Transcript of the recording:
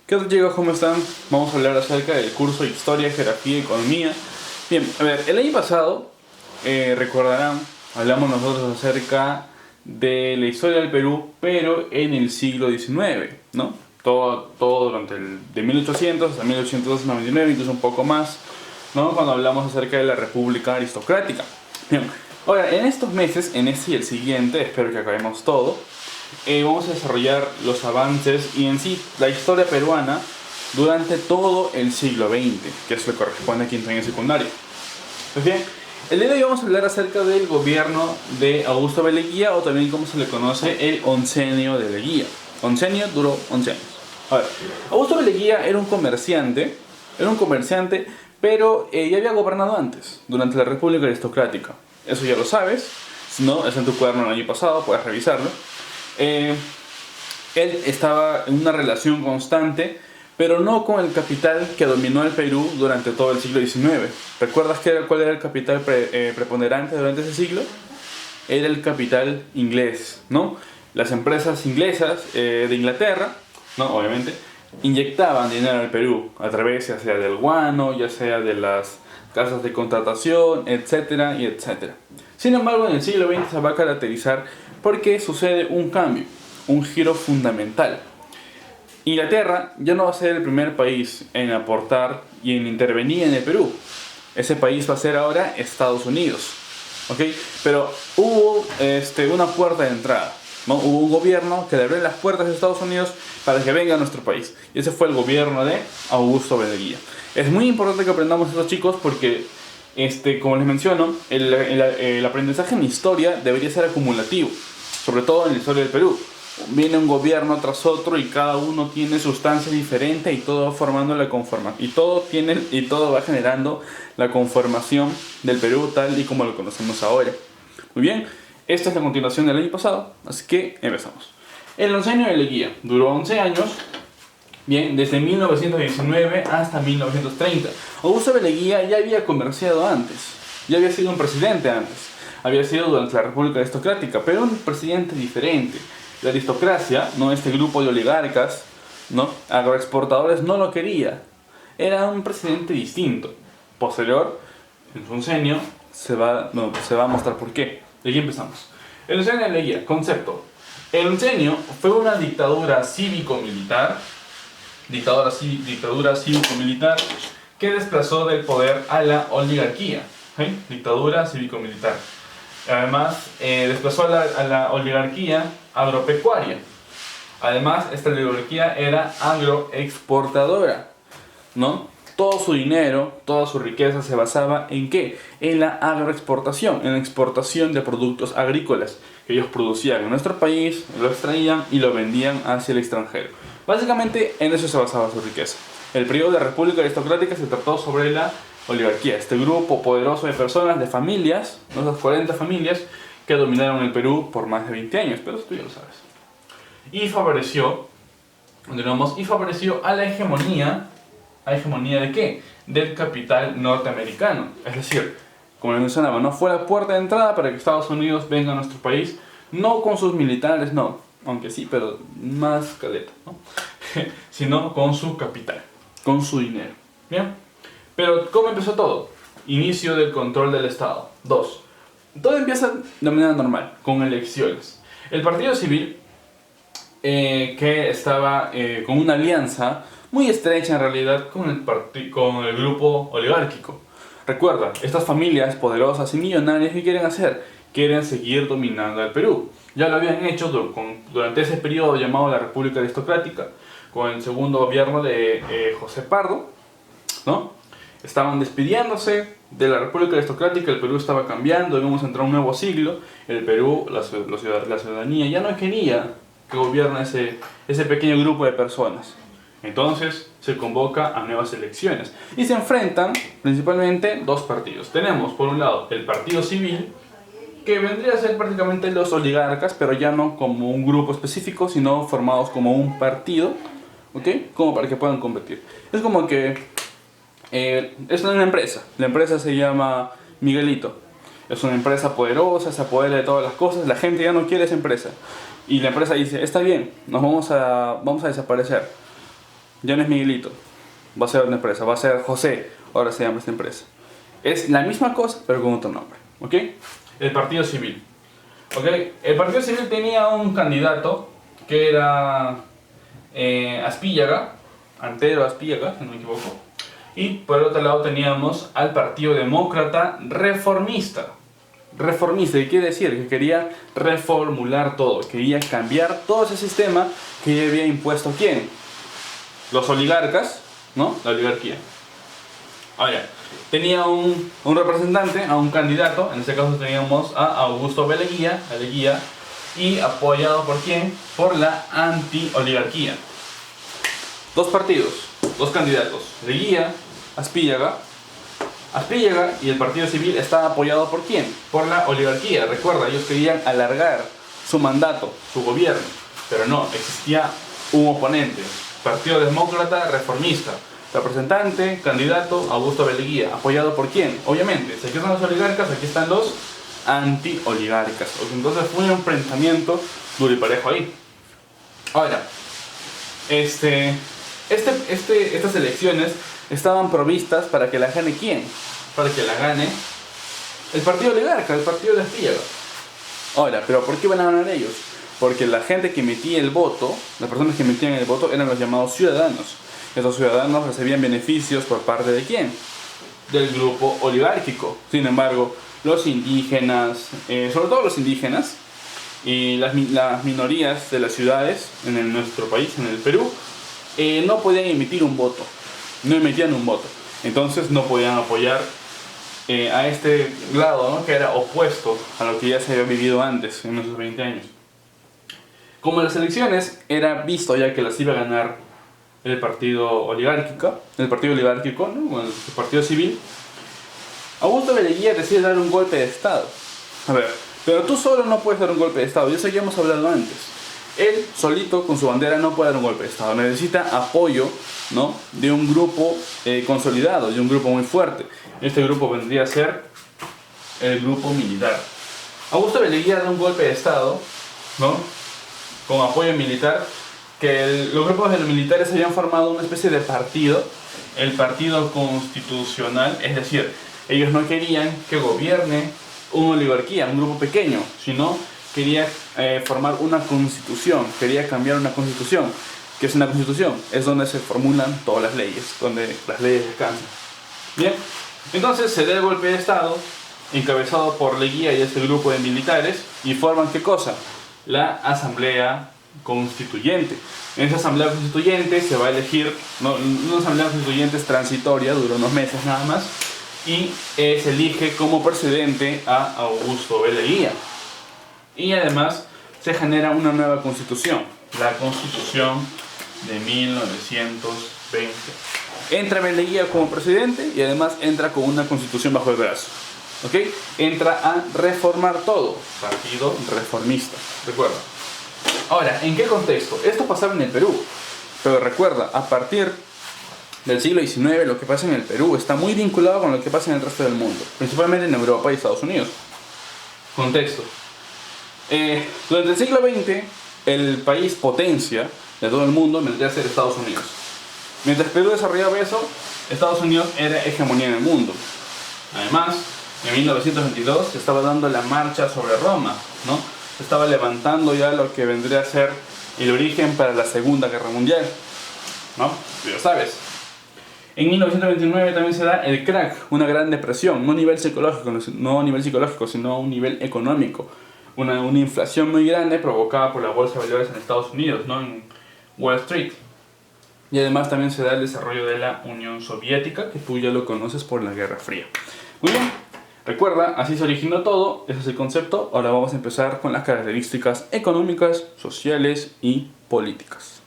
¿Qué tal, chicos? ¿Cómo están? Vamos a hablar acerca del curso de Historia, Geografía y Economía. Bien, a ver, el año pasado, recordarán, hablamos nosotros acerca de la historia del Perú, pero en el siglo XIX, ¿no? Todo durante de 1800 hasta 1899, incluso un poco más, ¿no? Cuando hablamos acerca de la República Aristocrática. Bien, ahora, en estos meses, en este y el siguiente, espero que acabemos todo, vamos a desarrollar los avances y en sí la historia peruana durante todo el siglo XX, que es lo que corresponde a quinto año secundario. Pues bien, el día de hoy vamos a hablar acerca del gobierno de Augusto B. Leguía, o también como se le conoce, el oncenio de Leguía. Oncenio duró 11 años. A ver, Augusto B. Leguía era un comerciante, pero ya había gobernado antes, durante la República Aristocrática. Eso ya lo sabes, si no, es en tu cuaderno del año pasado, puedes revisarlo. Él estaba en una relación constante, pero no con el capital que dominó el Perú durante todo el siglo XIX. ¿Recuerdas cuál era el capital preponderante durante ese siglo? Era el capital inglés, ¿no? Las empresas inglesas de Inglaterra, ¿no? Obviamente, inyectaban dinero al Perú a través ya sea del guano, ya sea de las casas de contratación, etcétera y etcétera. Sin embargo, en el siglo XX se va a caracterizar porque sucede un cambio, un giro fundamental. Inglaterra ya no va a ser el primer país en aportar y en intervenir en el Perú. Ese país va a ser ahora Estados Unidos, ¿ok? Pero hubo una puerta de entrada, ¿no? Hubo un gobierno que le abrió las puertas de Estados Unidos para que venga a nuestro país. Y ese fue el gobierno de Augusto B. Leguía. Es muy importante que aprendamos esto, chicos, porque como les menciono, el aprendizaje en historia debería ser acumulativo, sobre todo en la historia del Perú. Viene un gobierno tras otro y cada uno tiene sustancia diferente y todo va formando la conformación. Y todo va generando la conformación del Perú tal y como lo conocemos ahora. Muy bien, esta es la continuación del año pasado, así que empezamos. El oncenio de Leguía duró 11 años. Bien, desde 1919 hasta 1930. Augusto B. Leguía ya había comerciado antes, ya había sido un presidente antes, había sido durante la República Aristocrática, pero un presidente diferente. La aristocracia, no este grupo de oligarcas, ¿no? Agroexportadores, no lo quería. Era un presidente distinto. Posterior, en su oncenio, se va a mostrar por qué. De aquí empezamos. El oncenio de Leguía, concepto. El oncenio fue una dictadura cívico-militar que desplazó del poder a la oligarquía. Dictadura cívico-militar. Además, desplazó a la oligarquía agropecuaria. Además, esta oligarquía era agroexportadora, ¿no? Todo su dinero, toda su riqueza se basaba ¿en qué? En la agroexportación, en la exportación de productos agrícolas que ellos producían en nuestro país, lo extraían y lo vendían hacia el extranjero. Básicamente en eso se basaba su riqueza. El periodo de República Aristocrática se trató sobre la oligarquía, este grupo poderoso de personas, de familias, esas 40 familias que dominaron el Perú por más de 20 años, pero esto ya lo sabes. Y favoreció a la hegemonía ¿de qué? Del capital norteamericano. Es decir, como les mencionaba, no fue la puerta de entrada para que Estados Unidos venga a nuestro país, no con sus militares, no, aunque sí, pero más caleta, ¿no? Sino con su capital, con su dinero. ¿Bien? Pero ¿cómo empezó todo? Inicio del control del Estado. 2. Todo empieza de manera normal, con elecciones. El Partido Civil, que estaba con una alianza muy estrecha en realidad con el grupo oligárquico. Recuerda, estas familias poderosas y millonarias, ¿qué quieren hacer? Quieren seguir dominando al Perú. Ya lo habían hecho durante ese periodo llamado la República Aristocrática, con el segundo gobierno de José Pardo, ¿no? Estaban despidiéndose de la República Aristocrática, el Perú estaba cambiando, íbamos a entrar a un nuevo siglo. El Perú, la ciudadanía ya no quería que gobierne ese pequeño grupo de personas. Entonces se convoca a nuevas elecciones y se enfrentan principalmente dos partidos. Tenemos por un lado el Partido Civil, que vendría a ser prácticamente los oligarcas, pero ya no como un grupo específico, sino formados como un partido, ¿ok? Como para que puedan competir. Es como que es una empresa. La empresa se llama Miguelito. Es una empresa poderosa, se apodera de todas las cosas. La gente ya no quiere esa empresa. Y la empresa dice, está bien, nos vamos a desaparecer. Ya no es Miguelito, va a ser una empresa, va a ser José, ahora se llama esta empresa. Es la misma cosa, pero con otro nombre, ¿ok? El Partido Civil. ¿Ok? El Partido Civil tenía un candidato que era Aspíllaga, Antero Aspíllaga, si no me equivoco. Y por el otro lado teníamos al Partido Demócrata Reformista. Reformista, ¿qué quiere decir? Que quería reformular todo, quería cambiar todo ese sistema que ya había impuesto ¿quién? Los oligarcas, ¿no? La oligarquía. Ahora, tenía un representante, a un candidato, en este caso teníamos a Augusto Beleguía, y apoyado por ¿quién? Por la anti-oligarquía. Dos partidos, dos candidatos, Leguía, Aspíllaga y el Partido Civil estaba apoyado por ¿quién? Por la oligarquía. Recuerda, ellos querían alargar su mandato, su gobierno, pero no, existía un oponente, Partido Demócrata Reformista. Representante, candidato, Augusto Beleguía. ¿Apoyado por quién? Obviamente, si aquí están los oligarcas, aquí están los anti-oligarcas. Entonces fue un enfrentamiento duro y parejo ahí. Ahora, estas elecciones estaban provistas para que la gane ¿quién? Para que la gane el partido oligarca, el partido de Aspíllaga. Ahora, ¿pero por qué van a ganar ellos? Porque la gente que emitía el voto, las personas que emitían el voto eran los llamados ciudadanos. Esos ciudadanos recibían beneficios por parte de ¿quién? Del grupo oligárquico. Sin embargo, los indígenas, sobre todo los indígenas y las minorías de las ciudades en nuestro país, en el Perú, no podían emitir un voto, no emitían un voto. Entonces no podían apoyar a este lado, ¿no? Que era opuesto a lo que ya se había vivido antes, en esos 20 años. Como las elecciones era visto ya que las iba a ganar el partido oligárquico, ¿no? El partido civil, Augusto Beleguía decide dar un golpe de estado. A ver, pero tú solo no puedes dar un golpe de estado, y eso ya hemos hablado antes. Él solito con su bandera no puede dar un golpe de estado, necesita apoyo, ¿no? De un grupo consolidado, de un grupo muy fuerte. Este grupo vendría a ser el grupo militar. Augusto Beleguía da un golpe de estado, ¿no? Con apoyo militar, que los grupos de los militares habían formado una especie de partido, el Partido Constitucional, es decir, ellos no querían que gobierne una oligarquía, un grupo pequeño, sino quería formar una constitución, quería cambiar una constitución. ¿Qué es una constitución? Es donde se formulan todas las leyes, donde las leyes descansan. Bien, entonces se da el golpe de estado, encabezado por Leguía y este grupo de militares, y forman ¿qué cosa? La Asamblea Constituyente. En esa Asamblea Constituyente se va a elegir, una Asamblea Constituyente es transitoria, dura unos meses nada más, y se elige como presidente a Augusto Beleguía. Y además se genera una nueva constitución, la Constitución de 1920. Entra Beleguía como presidente y además entra con una constitución bajo el brazo. ¿Ok? Entra a reformar todo. Partido reformista. Recuerda. Ahora, ¿en qué contexto? Esto pasaba en el Perú. Pero recuerda, a partir del siglo XIX, lo que pasa en el Perú está muy vinculado con lo que pasa en el resto del mundo. Principalmente en Europa y Estados Unidos. Contexto. Durante el siglo XX, el país potencia de todo el mundo vendría a ser Estados Unidos. Mientras Perú desarrollaba eso, Estados Unidos era hegemonía en el mundo. Además, en 1922 se estaba dando la marcha sobre Roma, ¿no? Se estaba levantando ya lo que vendría a ser el origen para la Segunda Guerra Mundial, ¿no? Tú ya sabes. En 1929 también se da el crack, una gran depresión, no a nivel psicológico, sino a un nivel económico. Una inflación muy grande provocada por la bolsa de valores en Estados Unidos, ¿no? En Wall Street. Y además también se da el desarrollo de la Unión Soviética, que tú ya lo conoces por la Guerra Fría. Muy bien, recuerda, así se originó todo, ese es el concepto. Ahora vamos a empezar con las características económicas, sociales y políticas.